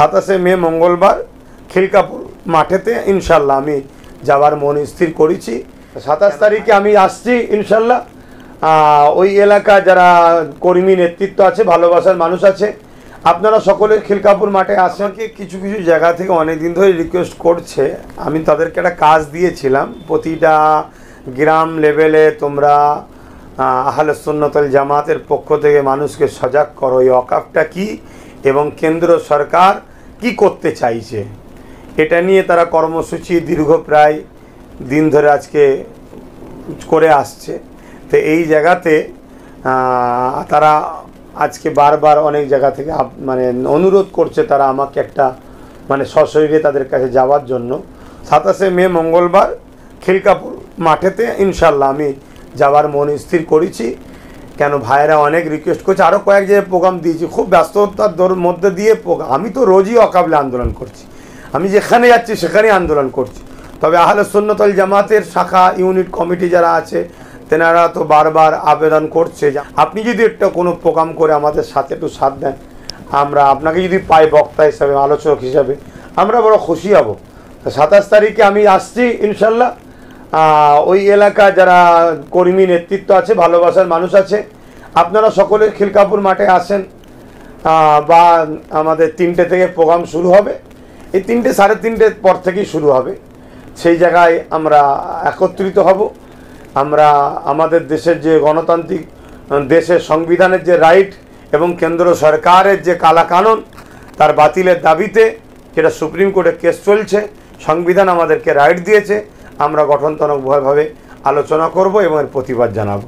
27 মে মঙ্গলবার খিলকাপুর মাঠেতে ইনশাল্লাহ আমি যাবার মন স্থির করেছি। 27 তারিখে আমি আসছি ইনশাল্লাহ। ওই এলাকা যারা কর্মী নেতৃত্ব আছে, ভালোবাসার মানুষ আছে, আপনারা সকলে খিলকাপুর মাঠে আসেন। কিছু কিছু জায়গা থেকে অনেক দিন ধরে রিকোয়েস্ট করছে, আমি তাদেরকে একটা কাজ দিয়েছিলাম, প্রতিটা গ্রাম লেভেলে তোমরা আহলে সুন্নাত ওয়াল জামাতের পক্ষ থেকে মানুষকে সজাগ করো এই ওয়াকফটা কি এবং কেন্দ্র সরকার কি করতে চাইছে। এটা নিয়ে তারা কর্মসূচি দীর্ঘ প্রায় দিন ধরে আজকে করে আসছে। তো এই জায়গাতে তারা আজকে বারবার অনেক জায়গা থেকে মানে অনুরোধ করছে তারা আমাকে একটা মানে সশরীরে তাদের কাছে যাওয়ার জন্য। 27 মে মঙ্গলবার খিলকাপুর মাঠেতে ইনশাল্লাহ আমি যাবার মন স্থির করেছি। কেন ভাইয়েরা অনেক রিকোয়েস্ট করছে, আরও কয়েক জায়গায় প্রোগ্রাম দিয়েছি, খুব ব্যস্ততার মধ্যে দিয়ে আমি তো রোজই অকাবলে আন্দোলন করছি, আমি যেখানে যাচ্ছি সেখানেই আন্দোলন করছি। তবে আহলে সুন্নাত ওয়াল জামাতের শাখা ইউনিট কমিটি যারা আছে তেনারা তো বারবার আবেদন করছে যে আপনি যদি একটা কোনো প্রোগ্রাম করে আমাদের সাথে একটু সাথ দেন, আমরা আপনাকে যদি পাই বক্তা হিসাবে, আলোচক হিসাবে, আমরা বড় খুশি হব। 27 তারিখে আমি আসছি ইনশাল্লাহ। ওই এলাকা যারা কর্মী নেতৃত্ব আছে, ভালোবাসার মানুষ আছে, আপনারা সকলে খিলকাপুর মাঠে আসেন। বা আমাদের 3টে থেকে প্রোগ্রাম শুরু হবে, এই 3টে সাড়ে 3টের পর থেকেই শুরু হবে। সেই জায়গায় আমরা একত্রিত হব। আমরা আমাদের দেশের যে গণতান্ত্রিক দেশের সংবিধানের যে রাইট এবং কেন্দ্র সরকারের যে কালা কানুন তার বাতিলের দাবিতে, যেটা সুপ্রিম কোর্টে কেস চলছে, সংবিধান আমাদেরকে রাইট দিয়েছে, আমরা গঠনতন্ত্রভাবে আলোচনা করব এবং এর প্রতিবাদ জানাবো।